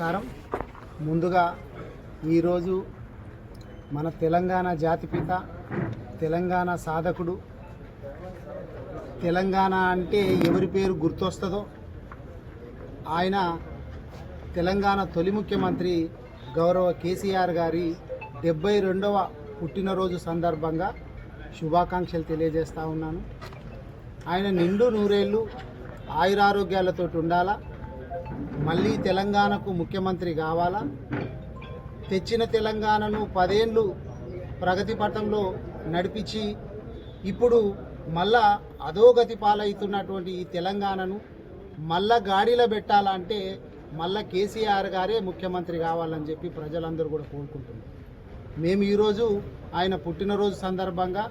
నమస్కారం. ముందుగా ఈరోజు మన తెలంగాణ జాతిపిత, తెలంగాణ సాధకుడు, తెలంగాణ అంటే ఎవరి పేరు గుర్తొస్తుందో ఆయన తెలంగాణ తొలి ముఖ్యమంత్రి గౌరవ కేసీఆర్ గారి 72వ పుట్టినరోజు సందర్భంగా శుభాకాంక్షలు తెలియజేస్తూ ఉన్నాను. ఆయన నిండు నూరేళ్ళు ఆయురారోగ్యాలతో ఉండాలా, మళ్ళీ తెలంగాణకు ముఖ్యమంత్రి కావాలా, తెచ్చిన తెలంగాణను 10 ఏళ్ళు ప్రగతి పథంలో నడిపించి ఇప్పుడు మళ్ళా అధోగతి పాలవుతున్నటువంటి ఈ తెలంగాణను మళ్ళా గాడిలో పెట్టాలంటే మళ్ళా కేసీఆర్ గారే ముఖ్యమంత్రి కావాలని చెప్పి ప్రజలందరూ కూడా కోరుకుంటున్నారు. మేము ఈరోజు ఆయన పుట్టినరోజు సందర్భంగా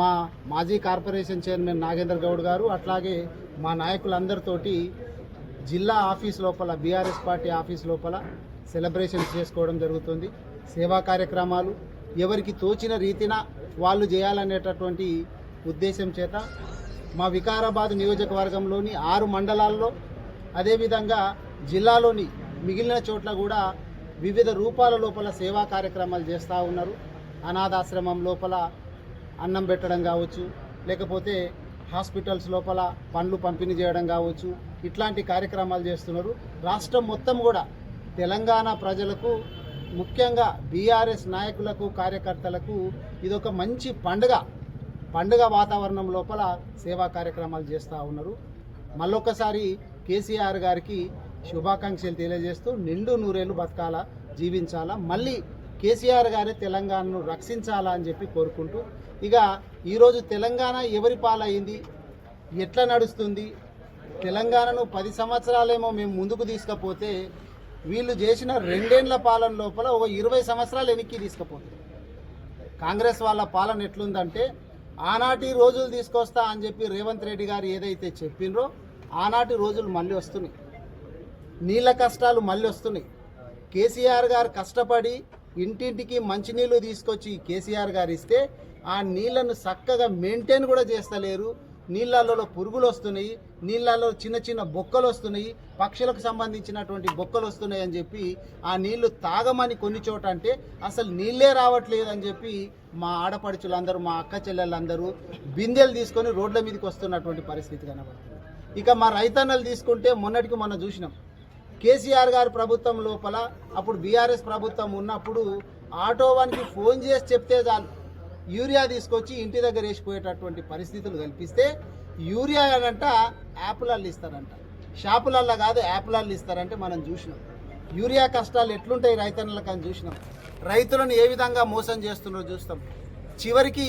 మా మాజీ కార్పొరేషన్ చైర్మన్ నాగేందర్ గౌడ్ గారు అట్లాగే మా నాయకులందరితోటి జిల్లా ఆఫీస్ లోపల, బీఆర్ఎస్ పార్టీ ఆఫీస్ లోపల సెలబ్రేషన్స్ చేసుకోవడం జరుగుతుంది. సేవా కార్యక్రమాలు ఎవరికి తోచిన రీతిన వాళ్ళు చేయాలనేటటువంటి ఉద్దేశం చేత మా వికారాబాద్ నియోజకవర్గంలోని 6 మండలాల్లో, అదేవిధంగా జిల్లాలోని మిగిలిన చోట్ల కూడా వివిధ రూపాల లోపల సేవా కార్యక్రమాలు చేస్తూ ఉన్నారు. అనాథాశ్రమం లోపల అన్నం పెట్టడం కావచ్చు, లేకపోతే హాస్పిటల్స్ లోపల పండ్లు పంపిణీ చేయడం కావచ్చు, ఇట్లాంటి కార్యక్రమాలు చేస్తున్నారు. రాష్ట్రం మొత్తం కూడా తెలంగాణ ప్రజలకు, ముఖ్యంగా బీఆర్ఎస్ నాయకులకు, కార్యకర్తలకు ఇదొక మంచి పండుగ వాతావరణం లోపల సేవా కార్యక్రమాలు చేస్తూ ఉన్నారు. మళ్ళొక్కసారి కేసీఆర్ గారికి శుభాకాంక్షలు తెలియజేస్తూ నిండు నూరేళ్ళు బతకాలా, జీవించాలా, మళ్ళీ కేసీఆర్ గారే తెలంగాణను రక్షించాలా అని చెప్పి కోరుకుంటూ, ఇక ఈరోజు తెలంగాణ ఎవరి పాలైంది, ఎట్లా నడుస్తుంది, తెలంగాణను 10 సంవత్సరాలేమో మేము ముందుకు తీసుకపోతే వీళ్ళు చేసిన 2 ఏళ్ల పాలన లోపల ఒక 20 సంవత్సరాలు వెనక్కి తీసుకుపోతుంది. కాంగ్రెస్ వాళ్ళ పాలన ఎట్లుందంటే ఆనాటి రోజులు తీసుకొస్తా అని చెప్పి రేవంత్ రెడ్డి గారు ఏదైతే చెప్పినరో ఆనాటి రోజులు మళ్ళీ వస్తున్నాయి. నీళ్ళ కష్టాలు మళ్ళీ వస్తున్నాయి. కేసీఆర్ గారు కష్టపడి ఇంటింటికి మంచినీళ్ళు తీసుకొచ్చి కేసీఆర్ గారు ఇస్తే ఆ నీళ్లను చక్కగా మెయింటైన్ కూడా చేస్తలేరు. నీళ్ళల్లో పురుగులు వస్తున్నాయి, నీళ్ళల్లో చిన్న చిన్న బొక్కలు వస్తున్నాయి, పక్షులకు సంబంధించినటువంటి బొక్కలు వస్తున్నాయి అని చెప్పి ఆ నీళ్లు తాగమని కొన్ని చోట అంటే అసలు నీళ్ళే రావట్లేదు అని చెప్పి మా ఆడపడుచులందరూ, మా అక్క చెల్లెళ్ళందరూ బిందెలు తీసుకొని రోడ్ల మీదకి వస్తున్నటువంటి పరిస్థితి కనబడుతుంది. ఇక మా రైతన్నలు తీసుకుంటే మొన్నటికి మొన్న చూసినాం. కేసీఆర్ గారి ప్రభుత్వం లోపల, అప్పుడు బీఆర్ఎస్ ప్రభుత్వం ఉన్నప్పుడు ఆటోవానికి ఫోన్ చేసి చెప్తే చాలు యూరియా తీసుకొచ్చి ఇంటి దగ్గర వేసిపోయేటటువంటి పరిస్థితులు కల్పిస్తే యూరియా అనంట యాప్లల్లో ఇస్తారంట, షాపులల్లో కాదు యాప్లల్లో ఇస్తారంటే మనం చూసినాం. యూరియా కష్టాలు ఎట్లుంటాయి రైతన్నలకు అని చూసినాం. రైతులను ఏ విధంగా మోసం చేస్తున్నారో చూస్తాం. చివరికి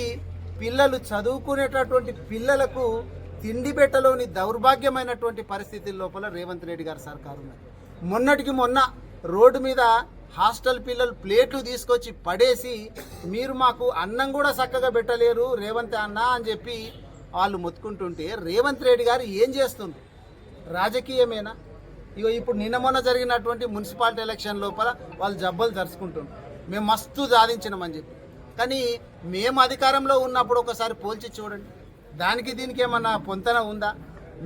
పిల్లలు చదువుకునేటటువంటి పిల్లలకు తిండి పెట్టలోని దౌర్భాగ్యమైనటువంటి పరిస్థితుల లోపల రేవంత్ రెడ్డి గారి సర్కారు ఉన్నది. మొన్నటికి మొన్న రోడ్డు మీద హాస్టల్ పిల్లలు ప్లేట్లు తీసుకొచ్చి పడేసి మీరు మాకు అన్నం కూడా చక్కగా పెట్టలేరు రేవంత్ అన్న అని చెప్పి వాళ్ళు మొత్తుకుంటుంటే రేవంత్ రెడ్డి గారు ఏం చేస్తుంది? రాజకీయమేనా? ఇగో ఇప్పుడు నిన్న మొన్న జరిగినటువంటి మున్సిపాలిటీ ఎలక్షన్ లోపల వాళ్ళు జబ్బలు జరుచుకుంటున్నారు, మేము మస్తు సాధించినామని చెప్పి. కానీ మేము అధికారంలో ఉన్నప్పుడు ఒకసారి పోల్చి చూడండి, దానికి దీనికి ఏమన్నా పొంతన ఉందా?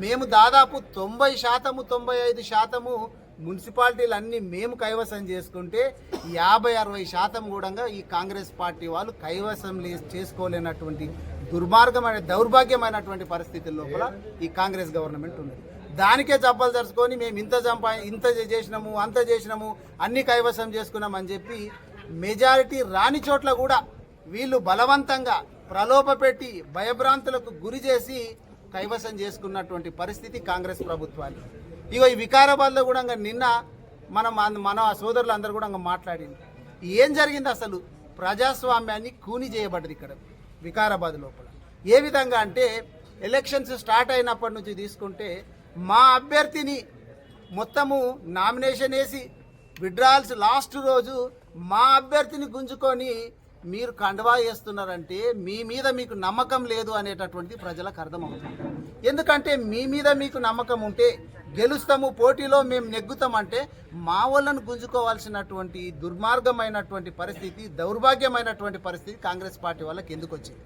మేము దాదాపు 90%, 95% మున్సిపాలిటీలు అన్నీ మేము కైవసం చేసుకుంటే 50-60% కూడా ఈ కాంగ్రెస్ పార్టీ వాళ్ళు కైవసం చేసుకోలేనటువంటి దౌర్భాగ్యమైనటువంటి పరిస్థితుల లోపల ఈ కాంగ్రెస్ గవర్నమెంట్ ఉంది. దానికే జబ్బలు జరుచుకొని మేము ఇంత చేసినాము, అంత చేసినాము, అన్ని కైవసం చేసుకున్నామని చెప్పి మెజారిటీ రాని చోట్ల కూడా వీళ్ళు బలవంతంగా ప్రలోభ పెట్టి భయభ్రాంతులకు గురి చేసి కైవసం చేసుకున్నటువంటి పరిస్థితి కాంగ్రెస్ ప్రభుత్వాన్ని. ఇగో ఈ వికారాబాద్లో కూడా నిన్న మన సోదరులు అందరూ కూడా మాట్లాడింది. ఏం జరిగింది అసలు? ప్రజాస్వామ్యాన్ని కూని చేయబడ్డది ఇక్కడ వికారాబాద్ లోపల. ఏ విధంగా అంటే ఎలక్షన్స్ స్టార్ట్ అయినప్పటి నుంచి తీసుకుంటే మా అభ్యర్థిని మొత్తము నామినేషన్ వేసి విడ్రాల్స్ లాస్ట్ రోజు మా అభ్యర్థిని గుంజుకొని మీరు కండువా చేస్తున్నారంటే మీ మీద మీకు నమ్మకం లేదు అనేటటువంటిది ప్రజలకు అర్థమవుతుంది. ఎందుకంటే మీ మీద మీకు నమ్మకం ఉంటే గెలుస్తాము, పోటీలో మేము నెగ్గుతామంటే మా వాళ్ళను గుంజుకోవాల్సినటువంటి దుర్మార్గమైనటువంటి పరిస్థితి, దౌర్భాగ్యమైనటువంటి పరిస్థితి కాంగ్రెస్ పార్టీ వాళ్ళకి ఎందుకు వచ్చింది?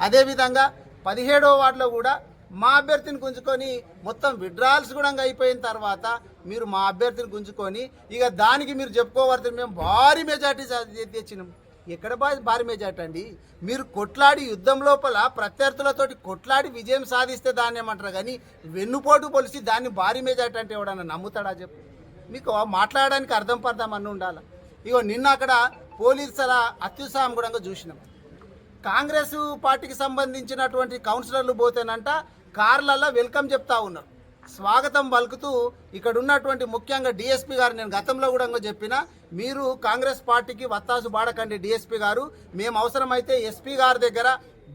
అదేవిధంగా 17వ వార్డులో కూడా మా అభ్యర్థిని గుంజుకొని మొత్తం విడ్రాల్స్ కూడా అయిపోయిన తర్వాత మీరు మా అభ్యర్థిని గుంజుకొని ఇక దానికి మీరు చెప్పుకోవద్దు మేము భారీ మెజార్టీ తెచ్చినాం. ఎక్కడ భారీ మెజార్టీ అండి? మీరు కొట్లాడి యుద్ధం లోపల ప్రత్యర్థులతోటి కొట్లాడి విజయం సాధిస్తే దాన్ని ఏమంటారు, కానీ వెన్నుపోటు పొలిసి దాన్ని భారీ మెజార్టీ అంటే ఎవడన్నా నమ్ముతాడా చెప్పు? మీకు మాట్లాడడానికి అర్థం పర్థం అన్నీ ఉండాలి. ఇగో నిన్న అక్కడ పోలీసుల అత్యుత్సాహం కూడా చూసినాం. కాంగ్రెస్ పార్టీకి సంబంధించినటువంటి కౌన్సిలర్లు పోతేనంట కార్లలో వెల్కమ్ చెప్తా ఉన్నారు, స్వాగతం పలుకుతూ. ఇక్కడ ఉన్నటువంటి ముఖ్యంగా డిఎస్పీ గారు, నేను గతంలో కూడా చెప్పిన, మీరు కాంగ్రెస్ పార్టీకి వత్తాసు బాడకండి డిఎస్పీ గారు, మేము అవసరమైతే ఎస్పీ గారి దగ్గర,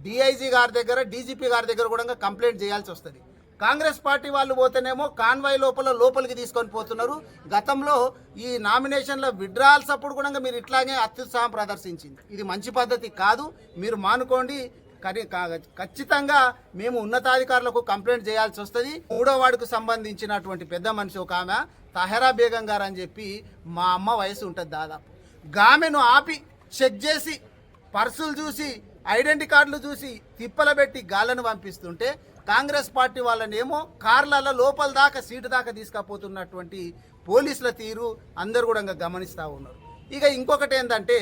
డిఐజీ గారి దగ్గర, డీజీపీ గారి దగ్గర కూడా కంప్లైంట్ చేయాల్సి వస్తుంది. కాంగ్రెస్ పార్టీ వాళ్ళు పోతేనేమో కాన్వాయ్ లోపలికి తీసుకొని పోతున్నారు. గతంలో ఈ నామినేషన్ల విడ్రాల్స్ అప్పుడు కూడా మీరు ఇట్లాగే అత్యుత్సాహం ప్రదర్శించింది. ఇది మంచి పద్ధతి కాదు, మీరు మానుకోండి. ఖచ్చితంగా మేము ఉన్నతాధికారులకు కంప్లైంట్ చేయాల్సి వస్తుంది. 3వ వార్డుకు సంబంధించినటువంటి పెద్ద మనిషి ఒక ఆమె తహరా బేగం గారు అని చెప్పి, మా అమ్మ వయసు ఉంటుంది దాదాపు, గామెను ఆపి చెక్ చేసి పర్సులు చూసి ఐడెంటిటీ కార్డులు చూసి తిప్పల పెట్టి గాళ్ళను పంపిస్తుంటే కాంగ్రెస్ పార్టీ వాళ్ళనేమో కార్లలో లోపల దాకా సీటు దాకా తీసుకుపోతున్నటువంటి పోలీసుల తీరు అందరూ కూడా గమనిస్తూ ఉన్నారు. ఇక ఇంకొకటి ఏంటంటే,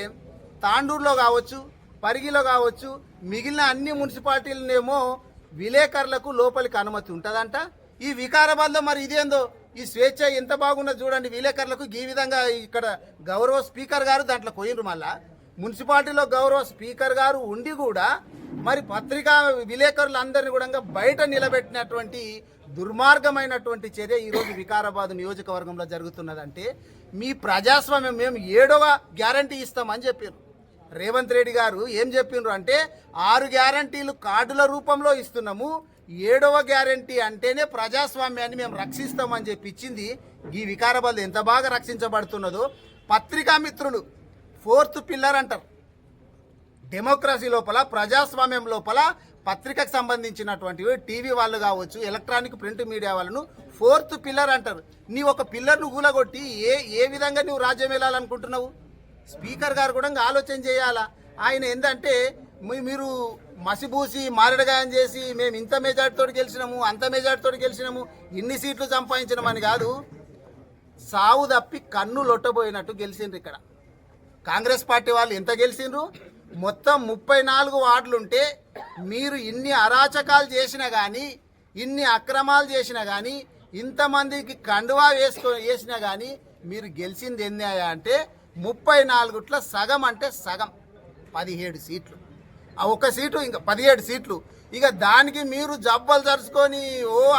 తాండూరులో కావచ్చు, పరిగిలో కావచ్చు, మిగిలిన అన్ని మున్సిపాలిటీలనేమో విలేకరులకు లోపలికి అనుమతి ఉంటుందంట. ఈ వికారాబాద్లో మరి ఇదేందో ఈ స్వేచ్ఛ ఎంత బాగున్నది చూడండి. విలేకరులకు ఈ విధంగా ఇక్కడ గౌరవ స్పీకర్ గారు దాంట్లో పోయినరు. మళ్ళా మున్సిపాలిటీలో గౌరవ స్పీకర్ గారు ఉండి కూడా మరి పత్రికా విలేకరులందరినీ కూడా బయట నిలబెట్టినటువంటి దుర్మార్గమైనటువంటి చర్య ఈరోజు వికారాబాద్ నియోజకవర్గంలో జరుగుతున్నదంటే, మీ ప్రజాస్వామ్యం మేము 7వ గ్యారంటీ ఇస్తామని చెప్పారు. రేవంత్ రెడ్డి గారు ఏం చెప్పిండ్రు అంటే 6 గ్యారంటీలు కార్డుల రూపంలో ఇస్తున్నాము, 7వ గ్యారంటీ అంటేనే ప్రజాస్వామ్యాన్ని మేము రక్షిస్తామని చెప్పి ఇచ్చింది. ఈ వికారాబాద్ ఎంత బాగా రక్షించబడుతున్నదో పత్రికా మిత్రులు 4th పిల్లర్ అంటారు. డెమోక్రసీ లోపల, ప్రజాస్వామ్యం లోపల పత్రికకు సంబంధించినటువంటి టీవీ వాళ్ళు కావచ్చు, ఎలక్ట్రానిక్ ప్రింట్ మీడియా వాళ్ళను 4th పిల్లర్ అంటారు. నీ ఒక పిల్లర్ను కూలగొట్టి ఏ విధంగా నువ్వు రాజ్యం వెళ్ళాలనుకుంటున్నావు? స్పీకర్ గారు కూడా ఆలోచన చేయాలా. ఆయన ఏంటంటే మీరు మసిబూసి మారడగాయం చేసి మేము ఇంత మెజార్టీతో గెలిచినాము, అంత మెజార్టీతో గెలిచినాము, ఇన్ని సీట్లు సంపాదించినామని కాదు, సావు తప్పి కన్ను లొట్టబోయినట్టు గెలిచిండ్రు. ఇక్కడ కాంగ్రెస్ పార్టీ వాళ్ళు ఎంత గెలిచిండ్రు? మొత్తం 34 వార్డులుంటే మీరు ఇన్ని అరాచకాలు చేసినా కానీ, ఇన్ని అక్రమాలు చేసినా కానీ, ఇంతమందికి కండువా వేసినా కానీ మీరు గెలిచింది ఎన్ని అంటే 34 సగం అంటే సగం 17 సీట్లు. ఆ ఒక్క సీటు ఇంకా 17 సీట్లు. ఇక దానికి మీరు జబ్బలు జరుచుకొని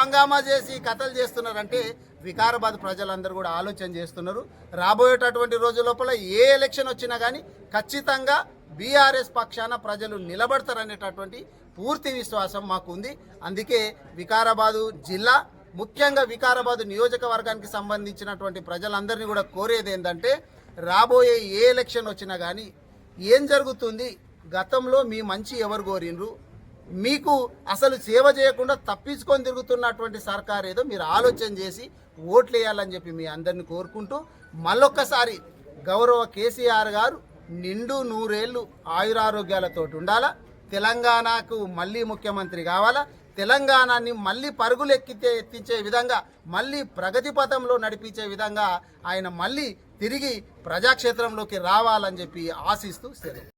హంగామా చేసి కథలు చేస్తున్నారంటే వికారాబాద్ ప్రజలందరూ కూడా ఆలోచన చేస్తున్నారు. రాబోయేటటువంటి రోజు లోపల ఏ ఎలక్షన్ వచ్చినా కానీ ఖచ్చితంగా బీఆర్ఎస్ పక్షాన ప్రజలు నిలబడతారనేటటువంటి పూర్తి విశ్వాసం మాకు ఉంది. అందుకే వికారాబాదు జిల్లా, ముఖ్యంగా వికారాబాదు నియోజకవర్గానికి సంబంధించినటువంటి ప్రజలందరినీ కూడా కోరేది ఏంటంటే, రాబోయే ఏ ఎలక్షన్ వచ్చినా కానీ ఏం జరుగుతుంది, గతంలో మీ మంచి ఎవరు కోరిండ్రు, మీకు అసలు సేవ చేయకుండా తప్పించుకొని తిరుగుతున్నటువంటి సర్కార్ ఏదో మీరు ఆలోచన చేసి ఓట్లు వేయాలని చెప్పి మీ అందరిని కోరుకుంటూ, మళ్ళొక్కసారి గౌరవ కేసీఆర్ గారు నిండు 100 ఏళ్ళు ఆయురారోగ్యాలతో ఉండాలా, తెలంగాణకు మళ్ళీ ముఖ్యమంత్రి కావాలా, తెలంగాణని మళ్ళీ పరుగులు ఎత్తించే విధంగా, మళ్ళీ ప్రగతి పథంలో నడిపించే విధంగా ఆయన మళ్ళీ తిరిగి ప్రజాక్షేత్రంలోకి రావాలని చెప్పి ఆశిస్తూ సెలవు.